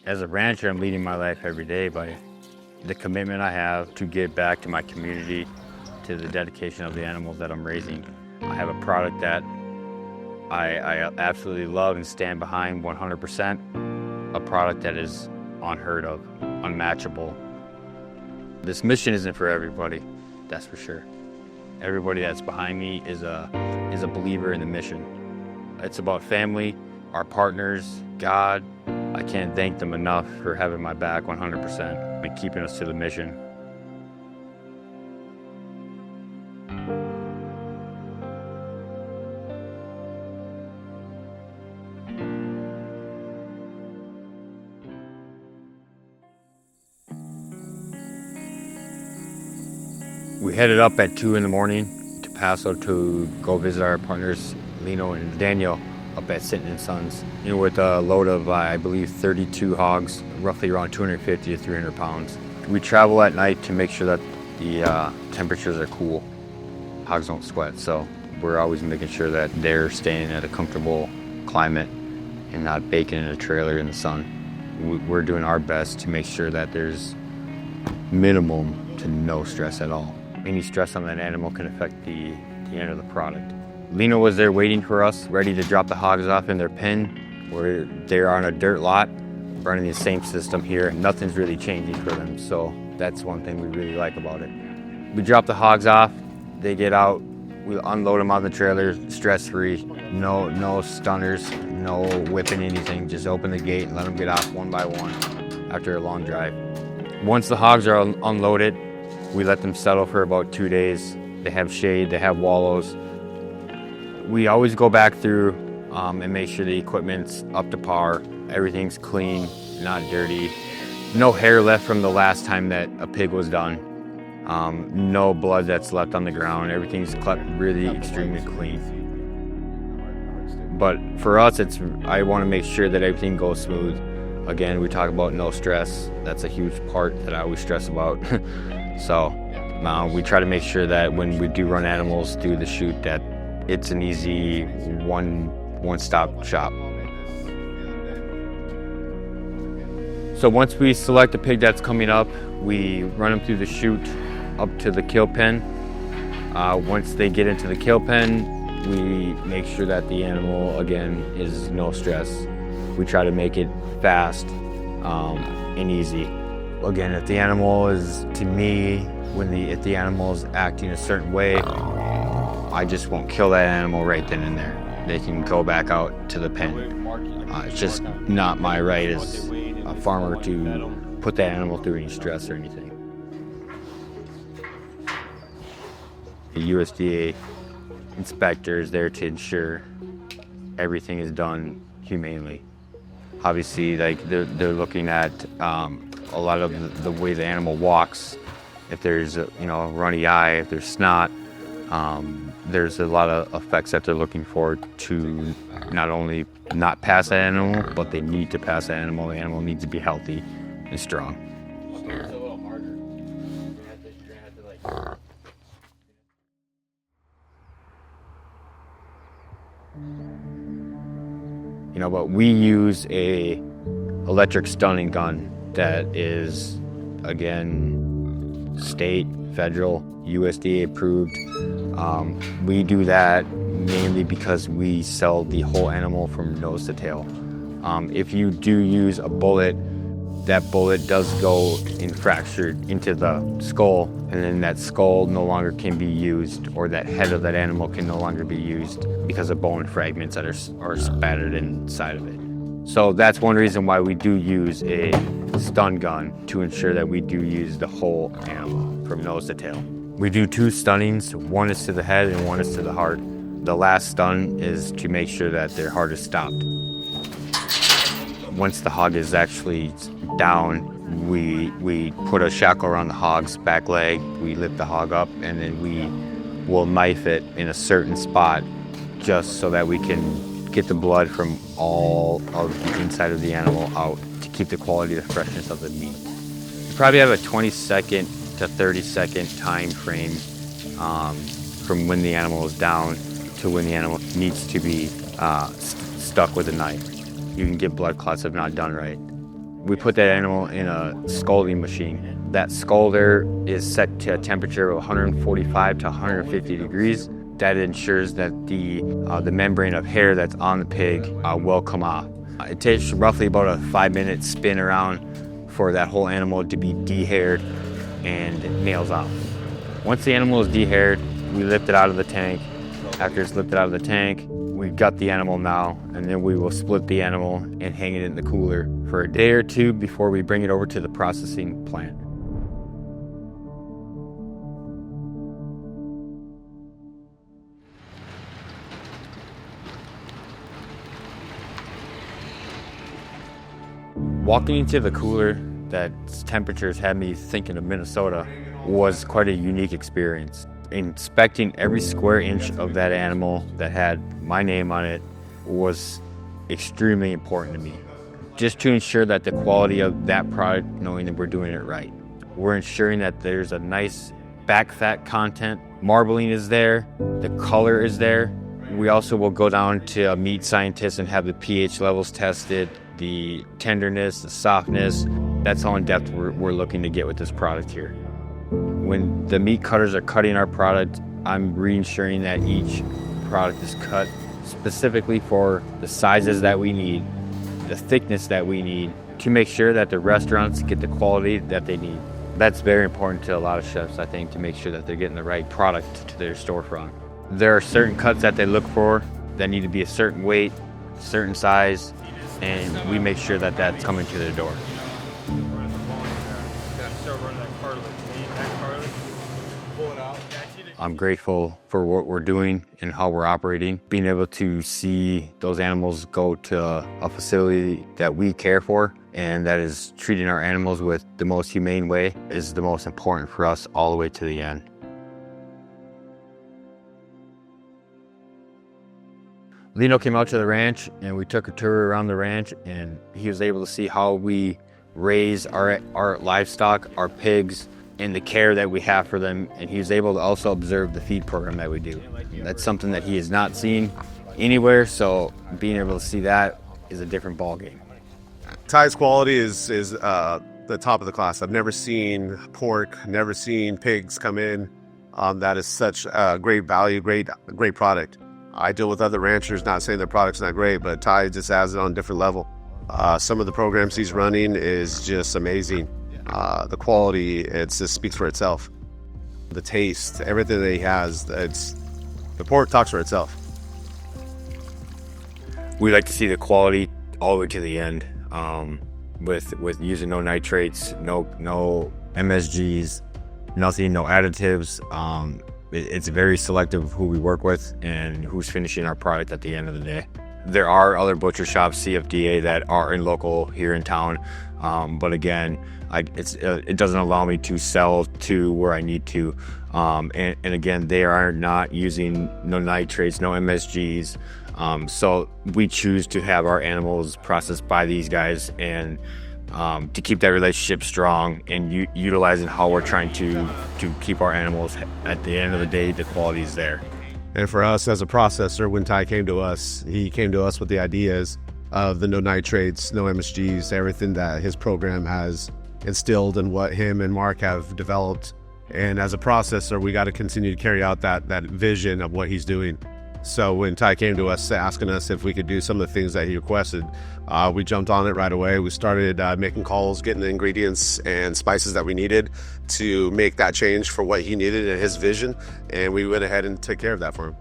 As a rancher, I'm leading my life every day by the commitment I have to give back to my community, to the dedication of the animals that I'm raising. I have a product that I absolutely love and stand behind 100%, a product that is unheard of, unmatchable. This mission isn't for everybody, that's for sure. Everybody that's behind me is a believer in the mission. It's about family, our partners, God. I can't thank them enough for having my back 100% and keeping us to the mission. We headed up at 2 in the morning to Paso to go visit our partners, Lino and Daniel, up at Sinton Sons, with a load of, I believe, 32 hogs, roughly around 250 to 300 pounds. We travel at night to make sure that the temperatures are cool. Hogs don't sweat, so we're always making sure that they're staying at a comfortable climate and not baking in a trailer in the sun. We're doing our best to make sure that there's minimum to no stress at all. Any stress on that animal can affect the end of the product. Lino was there waiting for us, ready to drop the hogs off in their pen. They're on a dirt lot, running the same system here. Nothing's really changing for them, so that's one thing we really like about it. We drop the hogs off, they get out, we unload them on the trailer, stress-free. No stunners, no whipping anything. Just open the gate and let them get off one by one after a long drive. Once the hogs are unloaded, we let them settle for about 2 days. They have shade, they have wallows. We always go back through and make sure the equipment's up to par. Everything's clean, not dirty. No hair left from the last time that a pig was done. No blood that's left on the ground. Everything's kept really extremely clean. But for us, I want to make sure that everything goes smooth. Again, we talk about no stress. That's a huge part that I always stress about. So we try to make sure that when we do run animals through the chute, that it's an easy one-stop shop. So once we select a pig that's coming up, we run them through the chute up to the kill pen. Once they get into the kill pen, we make sure that the animal, again, is no stress. We try to make it fast and easy. Again, if the animal is, to me, if the animal is acting a certain way, I just won't kill that animal right then and there. They can go back out to the pen. It's just not my right as a farmer to put that animal through any stress or anything. The USDA inspector is there to ensure everything is done humanely. Obviously, they're looking at a lot of the way the animal walks. If there's a runny eye, if there's snot, there's a lot of effects that they're looking for to not only not pass that animal, but they need to pass that animal. The animal needs to be healthy and strong. But we use a electric stunning gun that is, again, state, federal, USDA approved. We do that mainly because we sell the whole animal from nose to tail. If you do use a bullet, that bullet does go and fractured into the skull, and then that skull no longer can be used, or that head of that animal can no longer be used because of bone fragments that are spattered inside of it. So that's one reason why we do use a stun gun, to ensure that we do use the whole animal from nose to tail. We do 2 stunnings, one is to the head and one is to the heart. The last stun is to make sure that their heart is stopped. Once the hog is actually down, we put a shackle around the hog's back leg, we lift the hog up, and then we will knife it in a certain spot just so that we can get the blood from all of the inside of the animal out to keep the quality of the freshness of the meat. You probably have a 20-second to 30-second time frame from when the animal is down to when the animal needs to be stuck with a knife. You can get blood clots if not done right. We put that animal in a scalding machine. That scalder is set to a temperature of 145 to 150 degrees. That ensures that the membrane of hair that's on the pig will come off. It takes roughly about a 5-minute spin around for that whole animal to be dehaired and nails off. Once the animal is dehaired, we lift it out of the tank. After it's lifted out of the tank, we gut the animal now, and then we will split the animal and hang it in the cooler for a day or two before we bring it over to the processing plant. Walking into the cooler, that temperatures had me thinking of Minnesota, was quite a unique experience. Inspecting every square inch of that animal that had my name on it was extremely important to me. Just to ensure that the quality of that product, knowing that we're doing it right. We're ensuring that there's a nice back fat content, marbling is there, the color is there. We also will go down to a meat scientist and have the pH levels tested, the tenderness, the softness. That's how in depth we're looking to get with this product here. When the meat cutters are cutting our product, I'm re-ensuring that each product is cut specifically for the sizes that we need, the thickness that we need, to make sure that the restaurants get the quality that they need. That's very important to a lot of chefs, I think, to make sure that they're getting the right product to their storefront. There are certain cuts that they look for that need to be a certain weight, certain size, and we make sure that that's coming to their door. I'm grateful for what we're doing and how we're operating. Being able to see those animals go to a facility that we care for and that is treating our animals with the most humane way is the most important for us all the way to the end. Lino came out to the ranch and we took a tour around the ranch, and he was able to see how we raise our livestock, our pigs, and the care that we have for them, and he was able to also observe the feed program that we do. That's something that he has not seen anywhere, so being able to see that is a different ballgame. Ty's quality is the top of the class. I've never seen pork, never seen pigs come in that is such great value, great product. I deal with other ranchers, not saying their product's not great, but Ty just has it on a different level. Some of the programs he's running is just amazing. The quality, it just speaks for itself. The taste, everything that he has, the pork talks for itself. We like to see the quality all the way to the end, with using no nitrates, no MSGs, nothing, no additives. It's very selective who we work with and who's finishing our product at the end of the day. There are other butcher shops, CFDA, that are local here in town, but again, it doesn't allow me to sell to where I need to. And again, they are not using no nitrates, no MSGs. So we choose to have our animals processed by these guys, and to keep that relationship strong and utilizing how we're trying to keep our animals. At the end of the day, the quality is there. And for us as a processor, when Ty came to us, he came to us with the ideas of the no nitrates, no MSGs, everything that his program has instilled and what him and Mark have developed. And as a processor, we got to continue to carry out that vision of what he's doing. So when Ty came to us asking us if we could do some of the things that he requested, we jumped on it right away. We started making calls, getting the ingredients and spices that we needed to make that change for what he needed and his vision, and we went ahead and took care of that for him.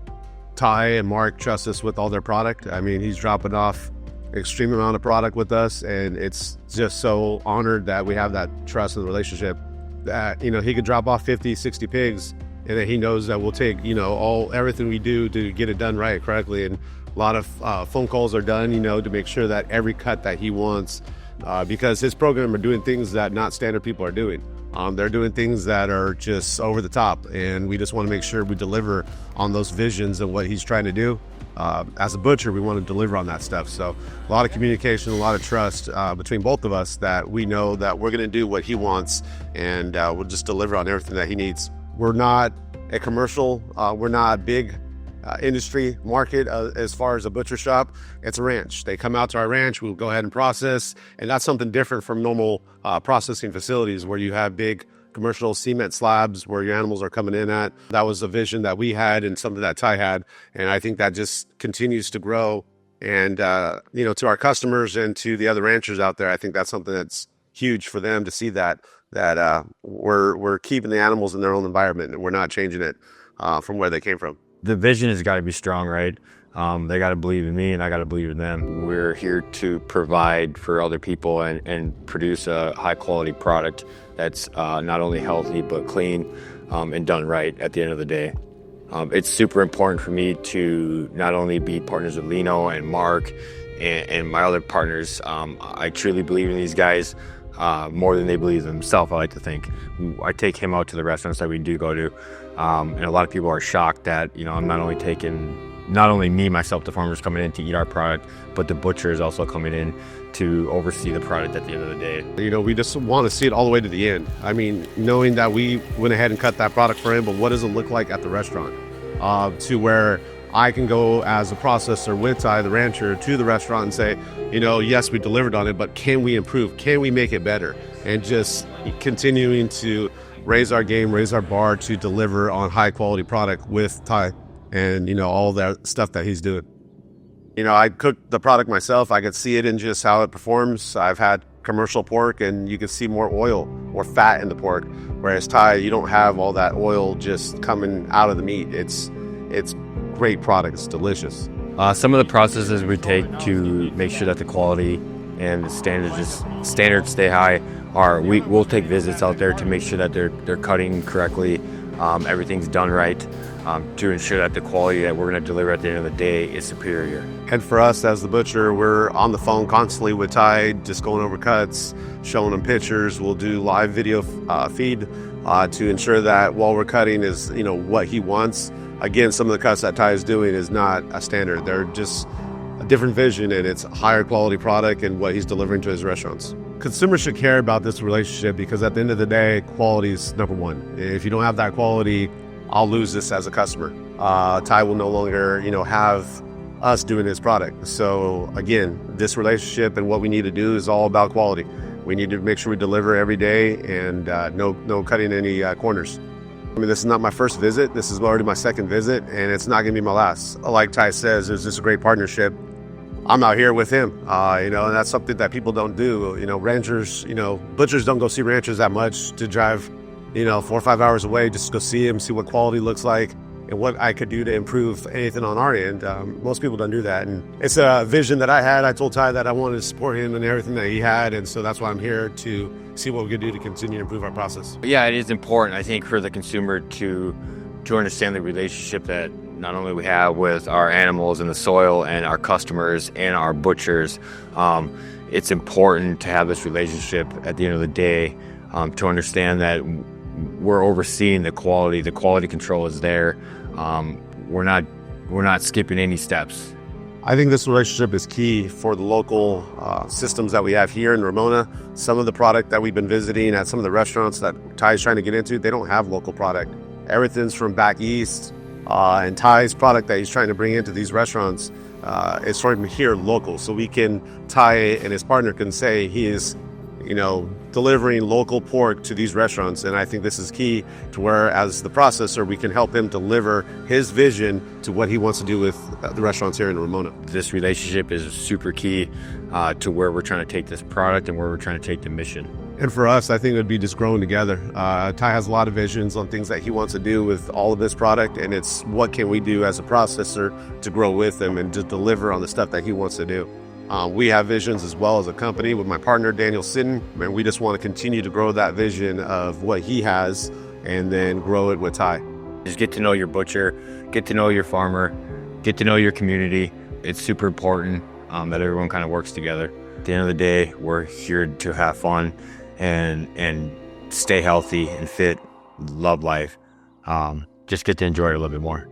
Ty and Mark trust us with all their product. I mean, he's dropping off extreme amount of product with us, and it's just so honored that we have that trust and relationship that, he could drop off 50, 60 pigs, and that he knows that we'll take, everything we do to get it done right, correctly. And a lot of phone calls are done, to make sure that every cut that he wants, because his program are doing things that not standard people are doing. They're doing things that are just over the top, and we just want to make sure we deliver on those visions of what he's trying to do. As a butcher, we want to deliver on that stuff. So a lot of communication, a lot of trust between both of us, that we know that we're going to do what he wants, and we'll just deliver on everything that he needs. We're not a commercial, we're not big industry market as far as a butcher shop. It's a ranch. They come out to our ranch, we'll go ahead and process, and that's something different from normal processing facilities where you have big commercial cement slabs where your animals are coming in at. That was a vision that we had and something that Ty had, and I think that just continues to grow. And to our customers and to the other ranchers out there, I think that's something that's huge for them to see that we're keeping the animals in their own environment and we're not changing it from where they came from. The vision has got to be strong, right? They got to believe in me and I got to believe in them. We're here to provide for other people and produce a high quality product that's not only healthy but clean and done right at the end of the day. It's super important for me to not only be partners with Lino and Mark and my other partners. I truly believe in these guys more than they believe in themselves, I like to think. I take him out to the restaurants that we do go to, and a lot of people are shocked that I'm not only me, myself, the farmers coming in to eat our product, but the butcher is also coming in to oversee the product at the end of the day. We just want to see it all the way to the end. I mean, knowing that we went ahead and cut that product for him, but what does it look like at the restaurant? To where I can go as a processor with Ty, the rancher, to the restaurant and say, yes, we delivered on it, but can we improve? Can we make it better? And just continuing to raise our game, raise our bar to deliver on high quality product with Ty and, all that stuff that he's doing. I cook the product myself. I could see it in just how it performs. I've had commercial pork and you can see more oil or fat in the pork, whereas Ty, you don't have all that oil just coming out of the meat. It's great product. It's delicious. Some of the processes we take to make sure that the quality and the standards stay high are we'll take visits out there to make sure that they're cutting correctly, everything's done right, to ensure that the quality that we're going to deliver at the end of the day is superior. And for us as the butcher, we're on the phone constantly with Ty, just going over cuts, showing him pictures. We'll do live video feed to ensure that while we're cutting is what he wants. Again, some of the cuts that Ty is doing is not a standard. They're just a different vision, and it's a higher quality product and what he's delivering to his restaurants. Consumers should care about this relationship because at the end of the day, quality is number one. If you don't have that quality, I'll lose this as a customer. Ty will no longer, have us doing his product. So again, this relationship and what we need to do is all about quality. We need to make sure we deliver every day and no cutting any corners. I mean, this is not my first visit. This is already my second visit, and it's not going to be my last. Like Ty says, there's just a great partnership. I'm out here with him, and that's something that people don't do. Ranchers, butchers don't go see ranchers that much to drive, 4 or 5 hours away just to go see him, see what quality looks like and what I could do to improve anything on our end. Most people don't do that. And it's a vision that I had. I told Ty that I wanted to support him and everything that he had. And so that's why I'm here to see what we can do to continue to improve our process. Yeah, it is important, I think, for the consumer to understand the relationship that not only we have with our animals and the soil and our customers and our butchers. It's important to have this relationship at the end of the day, to understand that we're overseeing the quality. The quality control is there. We're not skipping any steps. I think this relationship is key for the local systems that we have here in Ramona. Some of the product that we've been visiting at some of the restaurants that Ty's trying to get into, they don't have local product. Everything's from back east, and Ty's product that he's trying to bring into these restaurants is from here local. So Ty and his partner can say he is, delivering local pork to these restaurants. And I think this is key to where, as the processor, we can help him deliver his vision to what he wants to do with the restaurants here in Ramona. This relationship is super key to where we're trying to take this product and where we're trying to take the mission. And for us, I think it would be just growing together. Ty has a lot of visions on things that he wants to do with all of this product, and it's what can we do as a processor to grow with him and to deliver on the stuff that he wants to do. We have visions as well as a company with my partner, Daniel Sinton, and we just want to continue to grow that vision of what he has and then grow it with Ty. Just get to know your butcher, get to know your farmer, get to know your community. It's super important that everyone kind of works together. At the end of the day, we're here to have fun and stay healthy and fit, love life. Just get to enjoy it a little bit more.